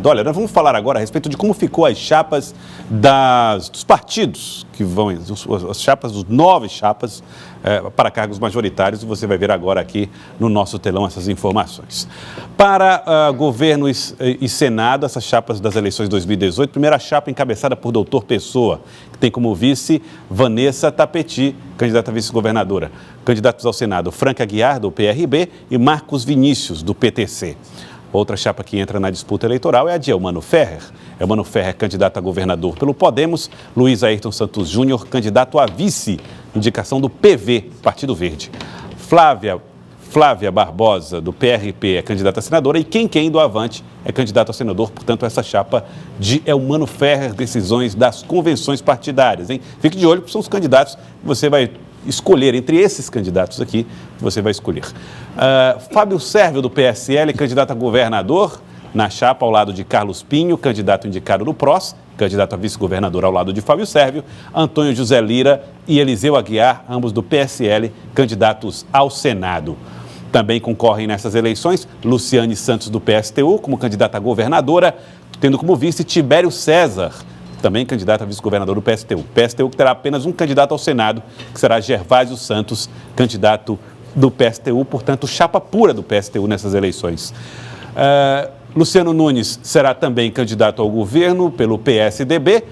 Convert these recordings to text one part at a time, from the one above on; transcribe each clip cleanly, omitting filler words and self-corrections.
Senado. Olha, nós vamos falar agora a respeito de como ficou as chapas dos partidos que vão, as chapas, os 9 chapas para cargos majoritários, e você vai ver agora aqui no nosso telão essas informações. Para governo e Senado, essas chapas das eleições de 2018, primeira chapa encabeçada por Doutor Pessoa, que tem como vice Vanessa Tapeti, candidata a vice-governadora. Candidatos ao Senado, Franca Aguiar, do PRB, e Marcos Vinícius, do PTC. Outra chapa que entra na disputa eleitoral é a de Elmano Ferrer. Elmano Ferrer, candidato a governador pelo Podemos. Luiz Ayrton Santos Júnior, candidato a vice, indicação do PV, Partido Verde. Flávia Barbosa, do PRP, é candidata a senadora. E Quem do Avante é candidato a senador. Portanto, essa chapa de Elmano Ferrer, decisões das convenções partidárias, hein? Fique de olho, porque são os candidatos que você vai escolher, entre esses candidatos aqui, você vai escolher. Fábio Sérvio, do PSL, candidato a governador, na chapa ao lado de Carlos Pinho, candidato indicado no PROS, candidato a vice-governador ao lado de Fábio Sérvio, Antônio José Lira e Eliseu Aguiar, ambos do PSL, candidatos ao Senado. Também concorrem nessas eleições Luciane Santos, do PSTU, como candidata a governadora, tendo como vice Tibério César, também candidato a vice-governador do PSTU. PSTU que terá apenas um candidato ao Senado, que será Gervásio Santos, candidato do PSTU, portanto, chapa pura do PSTU nessas eleições. Luciano Nunes será também candidato ao governo pelo PSDB,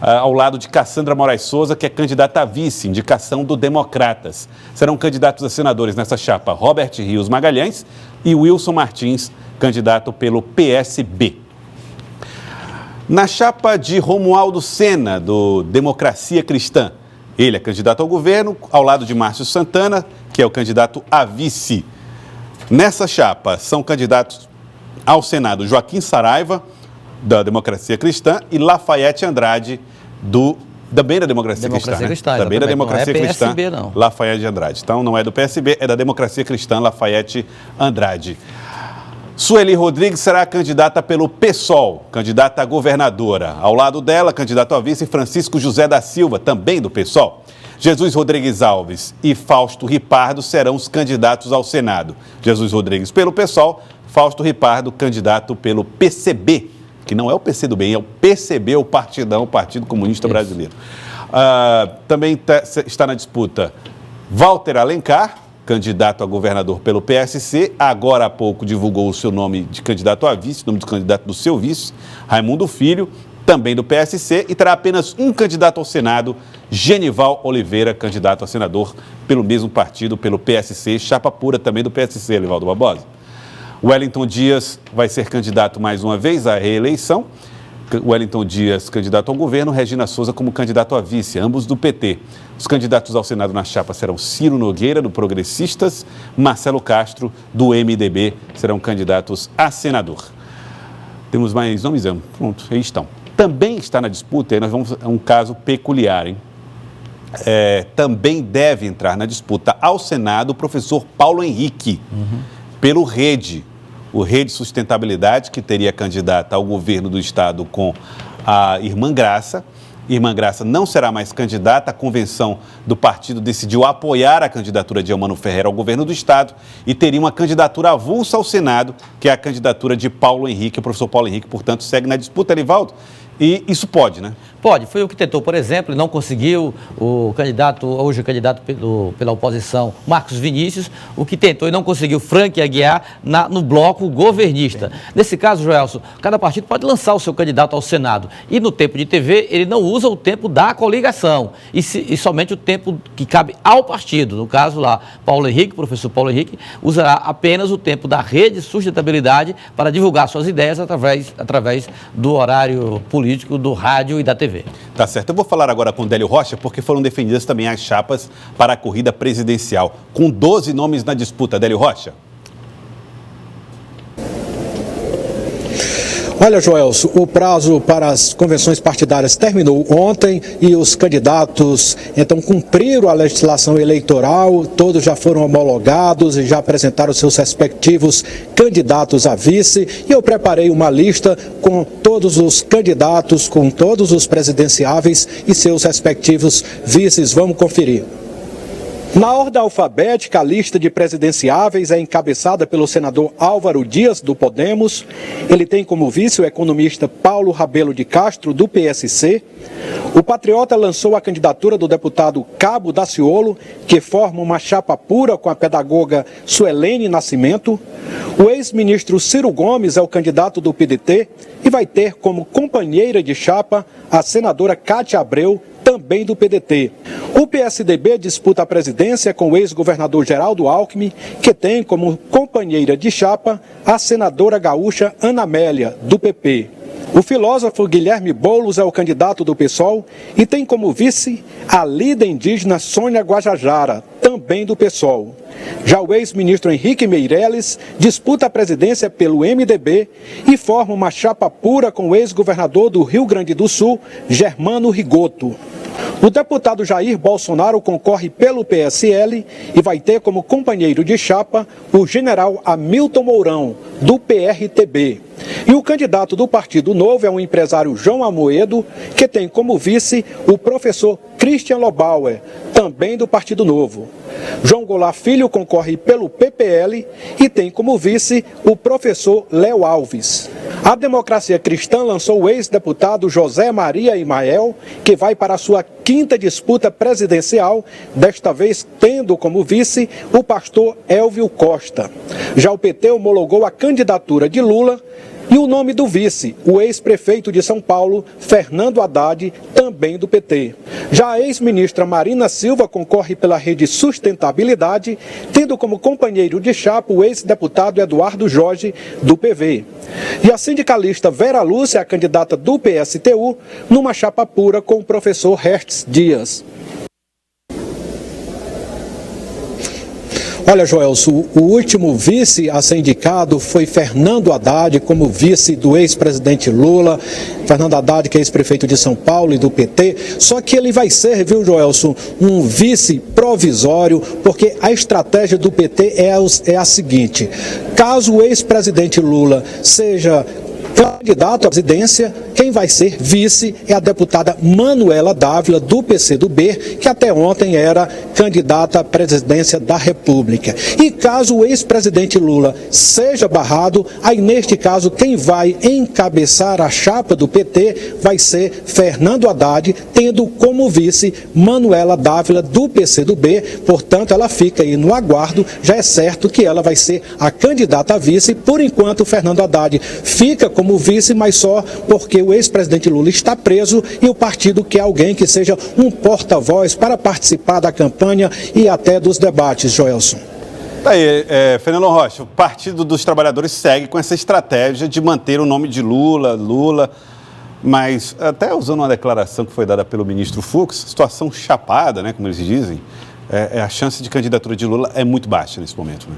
ao lado de Cassandra Moraes Souza, que é candidata a vice, indicação do Democratas. Serão candidatos a senadores nessa chapa Robert Rios Magalhães e Wilson Martins, candidato pelo PSB. Na chapa de Romualdo Sena, do Democracia Cristã, ele é candidato ao governo, ao lado de Márcio Santana, que é o candidato a vice. Nessa chapa são candidatos ao Senado Joaquim Saraiva, da Democracia Cristã, e Lafayette Andrade, também da Democracia Cristã. Também da Democracia Cristã. Não é PSB, não. Lafayette Andrade. Então, não é do PSB, é da Democracia Cristã, Lafayette Andrade. Sueli Rodrigues será candidata pelo PSOL, candidata a governadora. Ao lado dela, candidato a vice, Francisco José da Silva, também do PSOL. Jesus Rodrigues Alves e Fausto Ripardo serão os candidatos ao Senado. Jesus Rodrigues pelo PSOL, Fausto Ripardo, candidato pelo PCB, que não é o PC do bem, é o PCB, o Partidão, o Partido Comunista Brasileiro. Também está na disputa Walter Alencar, candidato a governador pelo PSC, agora há pouco divulgou o seu nome de candidato a vice, nome do candidato do seu vice, Raimundo Filho, também do PSC, e terá apenas um candidato ao Senado, Genival Oliveira, candidato a senador pelo mesmo partido, pelo PSC, chapa pura também do PSC, Elivaldo Barbosa. Wellington Dias vai ser candidato mais uma vez à reeleição. Wellington Dias, candidato ao governo, Regina Souza como candidato a vice, ambos do PT. Os candidatos ao Senado na chapa serão Ciro Nogueira, do Progressistas, Marcelo Castro, do MDB, serão candidatos a senador. Temos mais nomes? Pronto, aí estão. Também está na disputa, e nós vamos a um caso peculiar, hein? Também deve entrar na disputa ao Senado o professor Paulo Henrique, pelo Rede. O Rede Sustentabilidade, que teria candidata ao governo do Estado com a Irmã Graça. Irmã Graça não será mais candidata, a convenção do partido decidiu apoiar a candidatura de Elmano Ferrer ao governo do Estado e teria uma candidatura avulsa ao Senado, que é a candidatura de Paulo Henrique, o professor Paulo Henrique, portanto, segue na disputa, Elivaldo. E isso pode, né? Pode. Foi o que tentou, por exemplo, e não conseguiu o candidato, hoje o candidato pela oposição, Marcos Vinícius, o que tentou e não conseguiu, Franca Aguiar, no bloco governista. Nesse caso, Joelson, cada partido pode lançar o seu candidato ao Senado. E no tempo de TV, ele não usa o tempo da coligação, e somente o tempo que cabe ao partido. No caso lá, Paulo Henrique, professor Paulo Henrique, usará apenas o tempo da Rede Sustentabilidade para divulgar suas ideias através do horário político, do rádio e da TV. Tá certo. Eu vou falar agora com o Délio Rocha, porque foram definidas também as chapas para a corrida presidencial, com 12 nomes na disputa. Délio Rocha. Olha, Joelson, o prazo para as convenções partidárias terminou ontem e os candidatos, então, cumpriram a legislação eleitoral, todos já foram homologados e já apresentaram seus respectivos candidatos a vice. E eu preparei uma lista com todos os candidatos, com todos os presidenciáveis e seus respectivos vices. Vamos conferir. Na ordem alfabética, a lista de presidenciáveis é encabeçada pelo senador Álvaro Dias, do Podemos. Ele tem como vice o economista Paulo Rabelo de Castro, do PSC. O Patriota lançou a candidatura do deputado Cabo Daciolo, que forma uma chapa pura com a pedagoga Suelene Nascimento. O ex-ministro Ciro Gomes é o candidato do PDT e vai ter como companheira de chapa a senadora Cátia Abreu, também do PDT. O PSDB disputa a presidência com o ex-governador Geraldo Alckmin, que tem como companheira de chapa a senadora gaúcha Ana Amélia, do PP. O filósofo Guilherme Boulos é o candidato do PSOL e tem como vice a líder indígena Sônia Guajajara, também do PSOL. Já o ex-ministro Henrique Meirelles disputa a presidência pelo MDB e forma uma chapa pura com o ex-governador do Rio Grande do Sul, Germano Rigoto. O deputado Jair Bolsonaro concorre pelo PSL e vai ter como companheiro de chapa o general Hamilton Mourão, do PRTB. E o candidato do Partido Novo é o empresário João Amoedo, que tem como vice o professor Christian Lobauer, também do Partido Novo. João Goulart Filho concorre pelo PPL e tem como vice o professor Léo Alves. A Democracia Cristã lançou o ex-deputado José Maria Imael, que vai para a sua quinta disputa presidencial, desta vez tendo como vice o pastor Elvio Costa. Já o PT homologou a candidatura de Lula e o nome do vice, o ex-prefeito de São Paulo, Fernando Haddad, também do PT. Já a ex-ministra Marina Silva concorre pela Rede Sustentabilidade, tendo como companheiro de chapa o ex-deputado Eduardo Jorge, do PV. E a sindicalista Vera Lúcia é a candidata do PSTU, numa chapa pura com o professor Hertz Dias. Olha, Joelson, o último vice a ser indicado foi Fernando Haddad, como vice do ex-presidente Lula. Fernando Haddad, que é ex-prefeito de São Paulo e do PT. Só que ele vai ser, viu, Joelson, um vice provisório, porque a estratégia do PT é a seguinte: caso o ex-presidente Lula seja candidato à presidência, quem vai ser vice é a deputada Manuela Dávila, do PCdoB, que até ontem era candidata à presidência da República. E caso o ex-presidente Lula seja barrado, aí neste caso quem vai encabeçar a chapa do PT vai ser Fernando Haddad, tendo como vice Manuela Dávila, do PCdoB. Portanto, ela fica aí no aguardo, já é certo que ela vai ser a candidata a vice. Por enquanto, Fernando Haddad fica como vice, mas só porque o ex-presidente Lula está preso e o partido quer alguém que seja um porta-voz para participar da campanha e até dos debates, Joelson. Aí, Fernando Rocha, o Partido dos Trabalhadores segue com essa estratégia de manter o nome de Lula, mas até usando uma declaração que foi dada pelo ministro Fux, situação chapada, né, como eles dizem, a chance de candidatura de Lula é muito baixa nesse momento, né?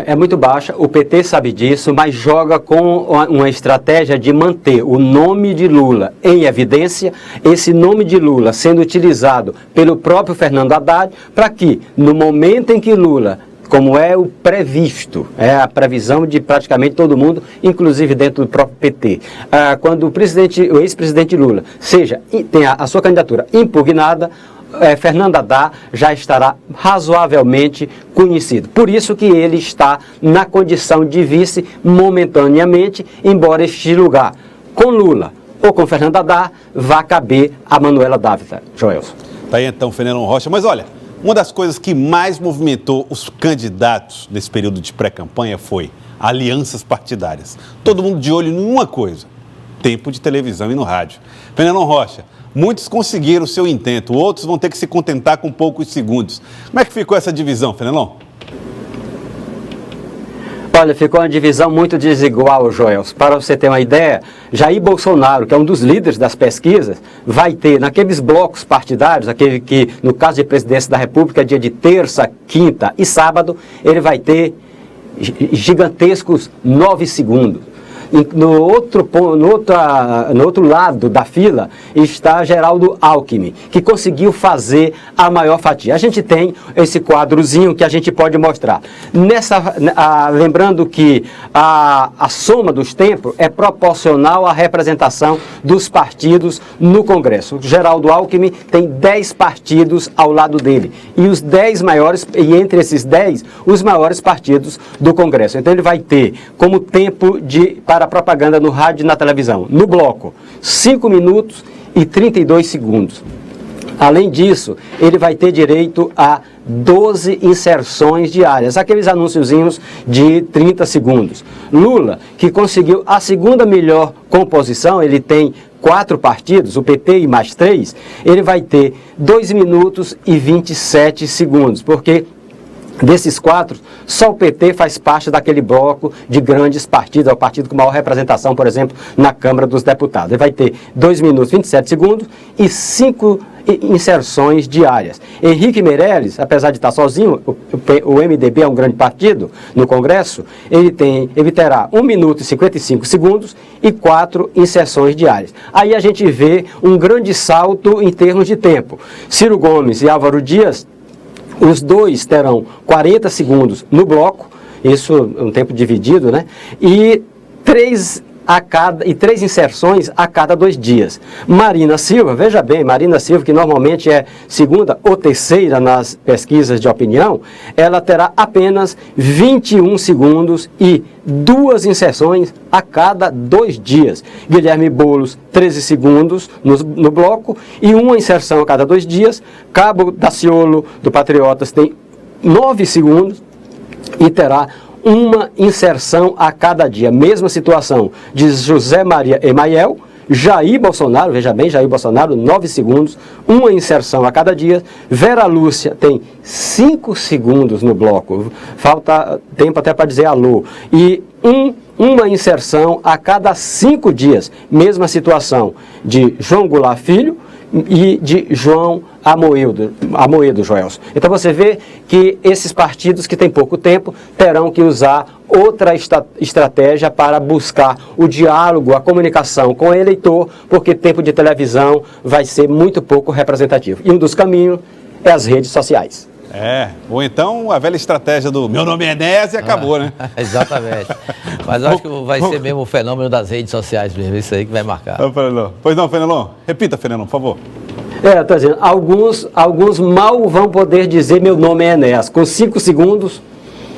É muito baixa, o PT sabe disso, mas joga com uma estratégia de manter o nome de Lula em evidência, esse nome de Lula sendo utilizado pelo próprio Fernando Haddad, para que, no momento em que Lula, como é o previsto, é a previsão de praticamente todo mundo, inclusive dentro do próprio PT, quando o ex-presidente Lula tenha a sua candidatura impugnada, Fernando Haddad já estará razoavelmente conhecido. Por isso que ele está na condição de vice momentaneamente, embora este lugar com Lula ou com Fernando Haddad vá caber a Manuela Dávila. Joelson. Tá aí então, Fernando Rocha. Mas olha, uma das coisas que mais movimentou os candidatos nesse período de pré-campanha foi alianças partidárias. Todo mundo de olho em uma coisa: tempo de televisão e no rádio. Fernando Rocha, muitos conseguiram o seu intento, outros vão ter que se contentar com poucos segundos. Como é que ficou essa divisão, Fernandão? Olha, ficou uma divisão muito desigual, Joelson. Para você ter uma ideia, Jair Bolsonaro, que é um dos líderes das pesquisas, vai ter, naqueles blocos partidários, aquele que, no caso de presidência da República, é dia de terça, quinta e sábado, ele vai ter gigantescos 9 segundos. no outro lado da fila está Geraldo Alckmin, que conseguiu fazer a maior fatia. A gente tem esse quadrozinho que a gente pode mostrar. Lembrando que a soma dos tempos é proporcional à representação dos partidos no Congresso. Geraldo Alckmin tem 10 partidos ao lado dele, e os 10 maiores, e entre esses 10, os maiores partidos do Congresso. Então ele vai ter como tempo para propaganda no rádio e na televisão, no bloco, 5 minutos e 32 segundos. Além disso, ele vai ter direito a 12 inserções diárias, aqueles anúnciozinhos de 30 segundos. Lula, que conseguiu a segunda melhor composição, ele tem 4 partidos, o PT e mais 3, ele vai ter 2 minutos e 27 segundos, porque desses 4, só o PT faz parte daquele bloco de grandes partidos, é o partido com maior representação, por exemplo, na Câmara dos Deputados. Ele vai ter 2 minutos e 27 segundos e 5 inserções diárias. Henrique Meirelles, apesar de estar sozinho, o MDB é um grande partido no Congresso, ele terá 1 minuto e 55 segundos e 4 inserções diárias. Aí a gente vê um grande salto em termos de tempo. Ciro Gomes e Álvaro Dias, os dois terão 40 segundos no bloco, isso é um tempo dividido, né? E 3 inserções a cada 2 dias. Marina Silva, veja bem, Marina Silva, que normalmente é segunda ou terceira nas pesquisas de opinião, ela terá apenas 21 segundos e 2 inserções a cada 2 dias. Guilherme Boulos, 13 segundos no bloco e 1 inserção a cada 2 dias. Cabo Daciolo, do Patriotas, tem 9 segundos e terá 1 inserção a cada dia. Mesma situação de José Maria Emael, Jair Bolsonaro, veja bem, Jair Bolsonaro, 9 segundos, 1 inserção a cada dia. Vera Lúcia tem 5 segundos no bloco, falta tempo até para dizer alô. E uma inserção a cada 5 dias. Mesma situação de João Goulart Filho e de João Amoedo, Joelson. Então você vê que esses partidos que têm pouco tempo terão que usar outra estratégia para buscar o diálogo, a comunicação com o eleitor, porque tempo de televisão vai ser muito pouco representativo. E um dos caminhos é as redes sociais. Ou então a velha estratégia do meu nome é Enéas e acabou, né? Exatamente. Mas eu acho que vai ser mesmo o fenômeno das redes sociais mesmo, isso aí que vai marcar. Pois não, Fenelon? Repita, Fenelon, por favor. Estou dizendo, alguns mal vão poder dizer meu nome é Enéas. Com 5 segundos